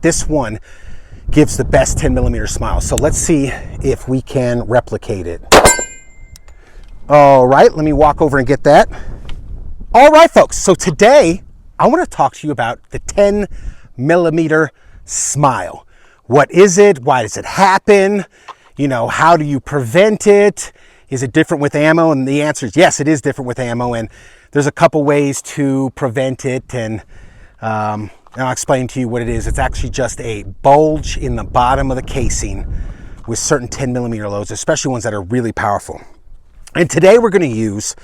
This one gives the best 10mm smile. So let's see if we can replicate it. All right, let me walk over and get that. All right, folks, so today I want to talk to you about the 10mm smile. What is it? Why does it happen? You know, how do you prevent it? Is it different with ammo? And the answer is yes, it is different with ammo, and there's a couple ways to prevent it, and I'll explain to you what it is. It's actually just a bulge in the bottom of the casing with certain 10mm loads, especially ones that are really powerful. And today we're going to use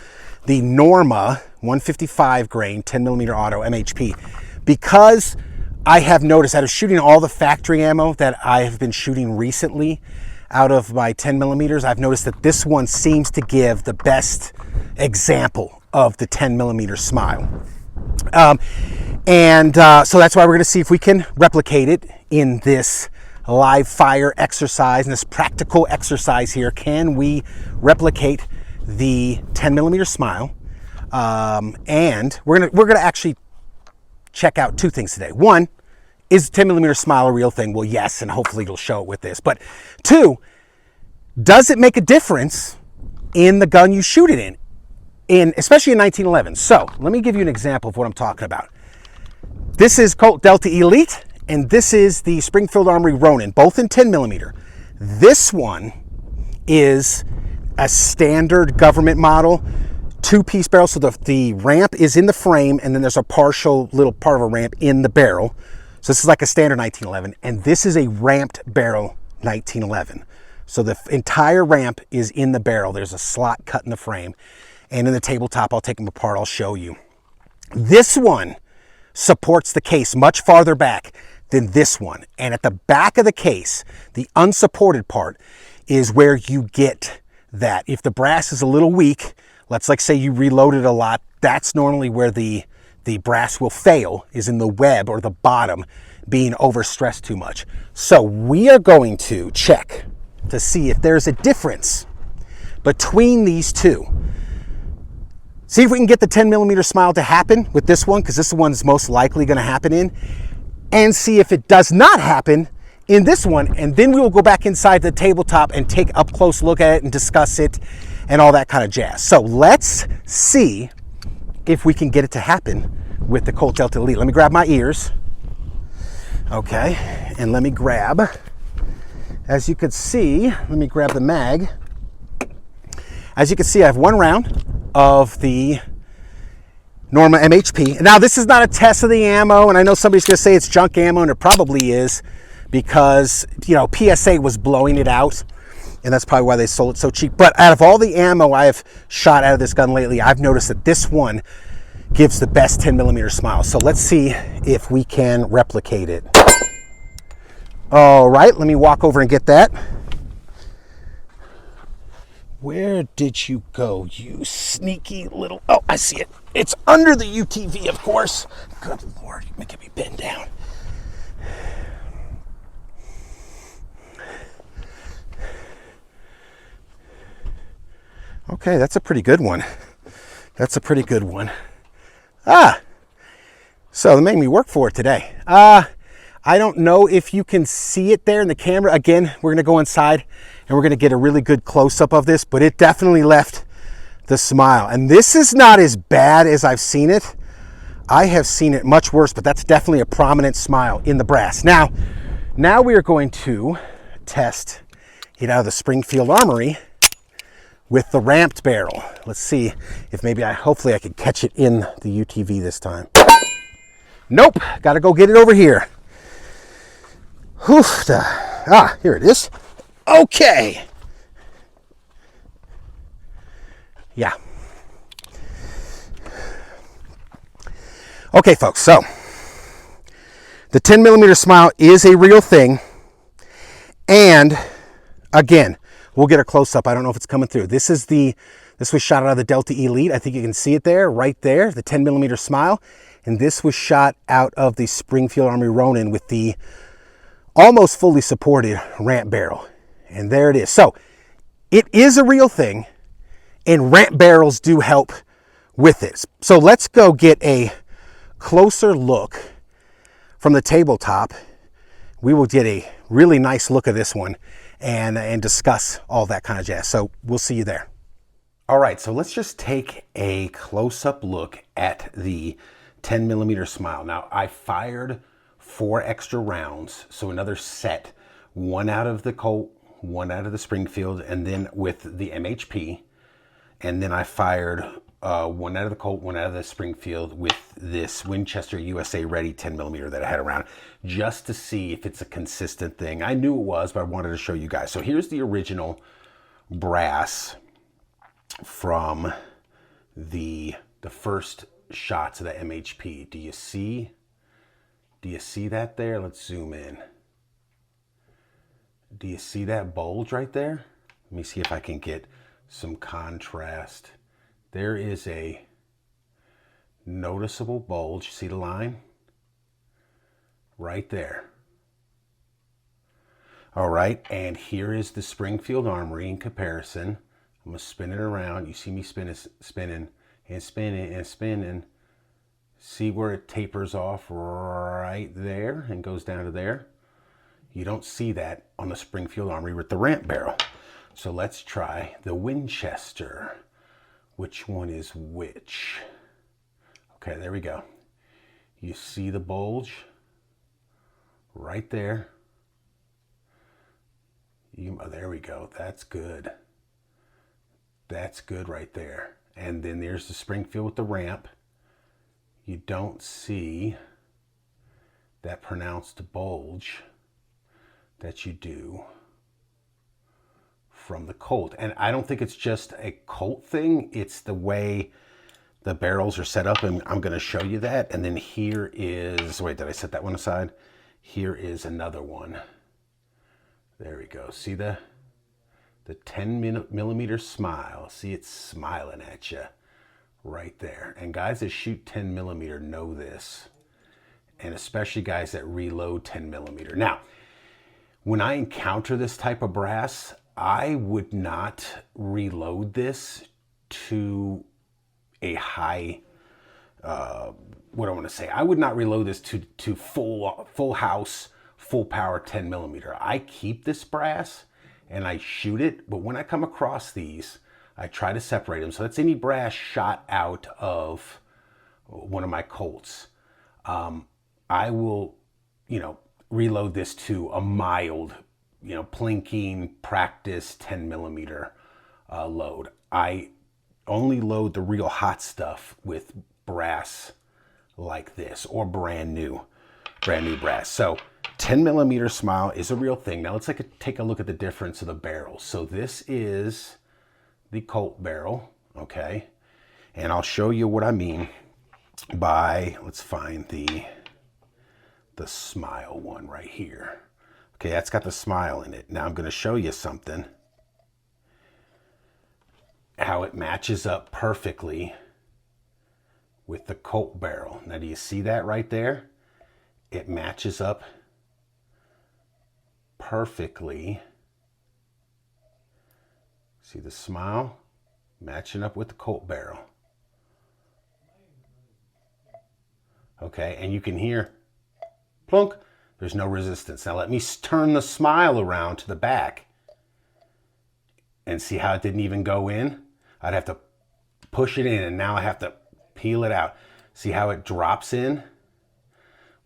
the Norma 155 grain 10mm auto MHP because I have noticed out of shooting all the factory ammo that I have been shooting recently out of my 10mm, I've noticed that this one seems to give the best example of the 10mm smile. So that's why we're going to see if we can replicate it in this live fire exercise, in this practical exercise here. Can we replicate the 10mm smile? And we're gonna actually check out two things today. One, is 10mm smile a real thing? Well, yes, and hopefully it'll show it with this. But two, does it make a difference in the gun you shoot it in, especially in 1911? So let me give you an example of what I'm talking about. This is Colt Delta Elite, and this is the Springfield Armory Ronin, both in 10mm. This one is a standard government model, two-piece barrel. So the ramp is in the frame, and then there's a partial little part of a ramp in the barrel. So this is like a standard 1911, and this is a ramped barrel 1911. So the entire ramp is in the barrel. There's a slot cut in the frame, and in the tabletop, I'll take them apart, I'll show you. This one supports the case much farther back than this one. And at the back of the case, the unsupported part is where you get that. If the brass is a little weak, let's like say you reloaded a lot, that's normally where the brass will fail, is in the web or the bottom being overstressed too much. So we are going to check to see if there's a difference between these two. See if we can get the 10mm smile to happen with this one, because this one's most likely going to happen in, and see if it does not happen in this one, and then we will go back inside the tabletop and take up close look at it and discuss it and all that kind of jazz. So let's see if we can get it to happen with the Colt Delta Elite. Let me grab my ears. Okay, and let me grab, as you can see, let me grab the mag. As you can see, I have one round of the Norma MHP. Now, this is not a test of the ammo, and I know somebody's going to say it's junk ammo, and it probably is, because, you know, PSA was blowing it out, and that's probably why they sold it so cheap. But out of all the ammo I have shot out of this gun lately, I've noticed that this one gives the best 10mm smile. So let's see if we can replicate it. All right, let me walk over and get that. Where did you go, you sneaky little... Oh, I see it. It's under the UTV, of course. Good Lord, you're making me bend down. Okay, that's a pretty good one. That's a pretty good one. So they made me work for it today. I don't know if you can see it there in the camera. Again, we're gonna go inside and we're gonna get a really good close-up of this, but it definitely left the smile. And this is not as bad as I've seen it. I have seen it much worse, but that's definitely a prominent smile in the brass. Now we are going to test it out of the Springfield Armory with the ramped barrel. Let's see if maybe hopefully I can catch it in the UTV this time. Nope, gotta go get it over here. Here it is. Okay. Yeah. Okay, folks, so the 10mm smile is a real thing. And again, we'll get a close-up. I don't know if it's coming through. This was shot out of the Delta Elite. I think you can see it there, right there, the 10mm smile. And this was shot out of the Springfield Armory Ronin with the almost fully supported ramp barrel. And there it is. So it is a real thing, and ramp barrels do help with this. So let's go get a closer look from the tabletop we will get a really nice look of this one and discuss all that kind of jazz. So we'll see you there. All right, so let's just take a close-up look at the 10 millimeter Smile. Now, I fired 4 extra rounds, so another set, 1 out of the Colt, 1 out of the Springfield, and then with the MHP, and then I fired 1 out of the Colt, 1 out of the Springfield with this Winchester USA Ready 10 millimeter that I had around, just to see if it's a consistent thing. I knew it was, but I wanted to show you guys. So here's the original brass from the first shots of the MHP. Do you see that there? Let's zoom in. Do you see that bulge right there? Let me see if I can get some contrast. There is a noticeable bulge. See the line? Right there. All right, and here is the Springfield Armory in comparison. I'm gonna spin it around. You see me spinning and spinning and spinning. See where it tapers off right there and goes down to there? You don't see that on the Springfield Armory with the ramp barrel. So let's try the Winchester. Which one is which? Okay, there we go. You see the bulge right there. Oh, there we go. That's good. That's good right there. And then there's the Springfield with the ramp. You don't see that pronounced bulge that you do from the Colt. And I don't think it's just a Colt thing. It's the way the barrels are set up, and I'm going to show you that. And then here is, wait, did I set that one aside? Here is another one. There we go. See the 10 millimeter Smile. See, it's smiling at you right there. And guys that shoot 10 millimeter know this, and especially guys that reload 10 millimeter. Now, when I encounter this type of brass, I would not reload this to a high, what do I want to say? I would not reload this to full house, full power 10 millimeter. I keep this brass and I shoot it, but when I come across these, I try to separate them. So that's any brass shot out of one of my Colts. I will, reload this to a mild, plinking practice 10 millimeter load. I only load the real hot stuff with brass like this, or brand new brass. So 10 millimeter Smile is a real thing. Now let's take a look at the difference of the barrels. So this is the Colt barrel, okay? And I'll show you what I mean by, let's find the Smile one right here. Okay, that's got the Smile in it. Now I'm going to show you something, how it matches up perfectly with the Colt barrel. Now do you see that right there? It matches up perfectly. See the Smile matching up with the Colt barrel. Okay, and you can hear plunk. There's no resistance. Now let me turn the Smile around to the back and see how it didn't even go in. I'd have to push it in, and now I have to peel it out. See how it drops in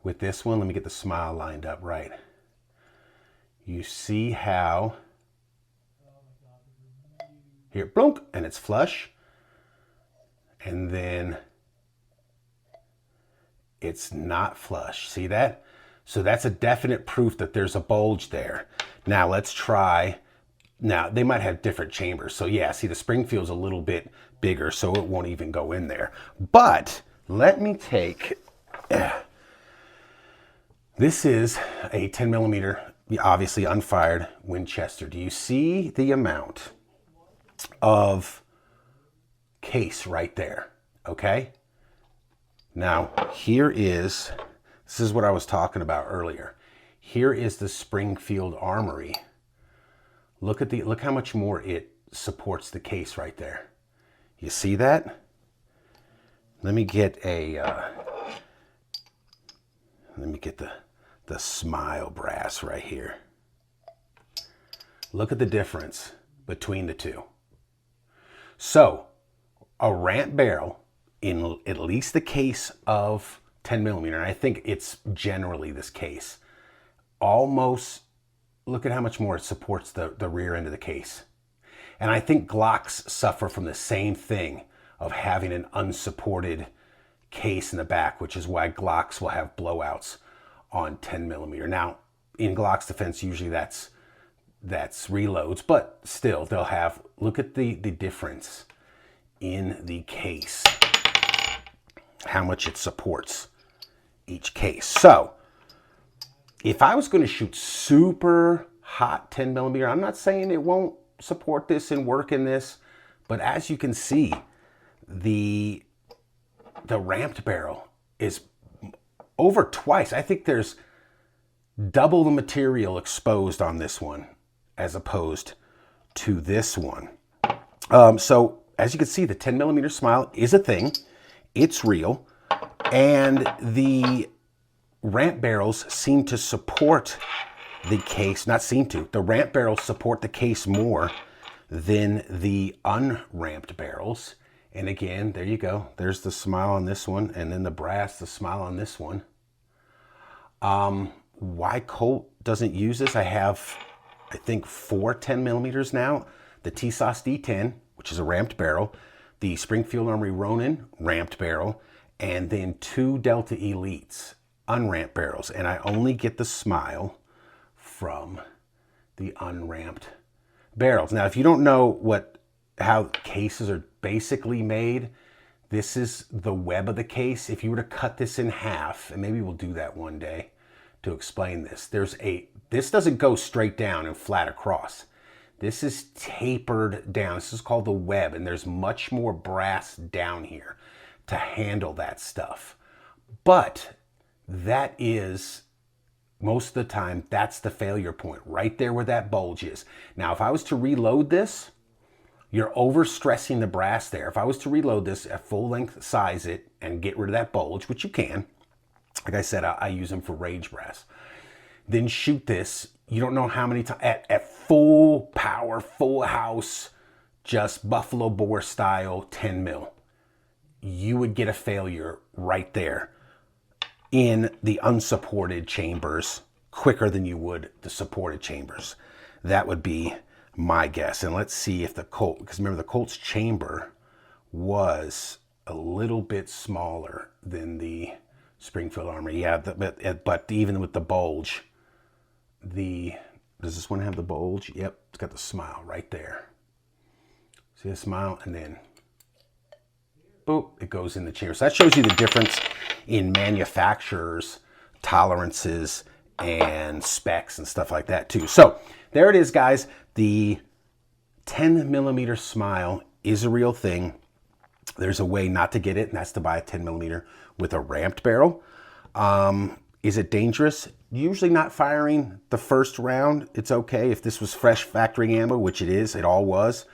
with this one? Let me get the Smile lined up right. You see how here, blunk, and it's flush, and then it's not flush. See that? So that's a definite proof that there's a bulge there. Now let's try. Now they might have different chambers. So yeah, see the Springfield's a little bit bigger, so it won't even go in there. But let me take, this is a 10 millimeter, obviously unfired Winchester. Do you see the amount of case right there? Okay. Now this is what I was talking about earlier. Here is the Springfield Armory. Look how much more it supports the case right there. You see that? Let me get the the Smile brass right here. Look at the difference between the two. So a ramp barrel, in at least the case of 10 millimeter, and I think it's generally this case, almost, look at how much more it supports the rear end of the case. And I think Glocks suffer from the same thing of having an unsupported case in the back, which is why Glocks will have blowouts on 10 millimeter. Now, in Glock's defense, usually that's reloads, but still they'll have, look at the difference in the case, how much it supports each case. So if I was going to shoot super hot 10 millimeter, I'm not saying it won't support this and work in this, but as you can see, the ramped barrel is over twice. I think there's double the material exposed on this one as opposed to this one. So as you can see, the 10 millimeter Smile is a thing. It's real. And the ramp barrels seem to support the case, not seem to, the ramp barrels support the case more than the unramped barrels. And again, there you go. There's the Smile on this one, and then the brass, the Smile on this one. Why Colt doesn't use this? I have, I think, 4 10 millimeters now. The TSOS D10, which is a ramped barrel, the Springfield Armory Ronin ramped barrel, and then 2 Delta Elites unramped barrels. And I only get the Smile from the unramped barrels. Now, if you don't know how cases are basically made, this is the web of the case. If you were to cut this in half, and maybe we'll do that one day to explain this, this doesn't go straight down and flat across. This is tapered down. This is called the web, and there's much more brass down here to handle that stuff. But that is, most of the time, that's the failure point, right there where that bulge is. Now, if I was to reload this, you're overstressing the brass there. If I was to reload this at full length, size it, and get rid of that bulge, which you can, like I said, I use them for rage brass, then shoot this, you don't know how many times, at full power, full house, just buffalo bore style 10 mil, you would get a failure right there in the unsupported chambers quicker than you would the supported chambers. That would be my guess. And let's see if the Colt, because remember the Colt's chamber was a little bit smaller than the Springfield Armory. Yeah, but even with the bulge, does this one have the bulge? Yep, it's got the Smile right there. See the Smile, and then boop, it goes in the chamber. So that shows you the difference in manufacturers' tolerances and specs and stuff like that too. So there it is, guys. The 10 millimeter Smile is a real thing. There's a way not to get it, and that's to buy a 10 millimeter with a ramped barrel. Is it dangerous? Usually not firing the first round. It's okay. If this was fresh factory ammo, which it is, it all was,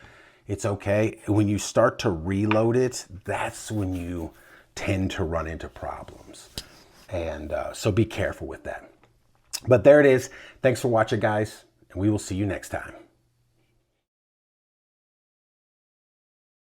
it's okay. When you start to reload it, that's when you tend to run into problems. And so be careful with that. But there it is. Thanks for watching, guys, and we will see you next time.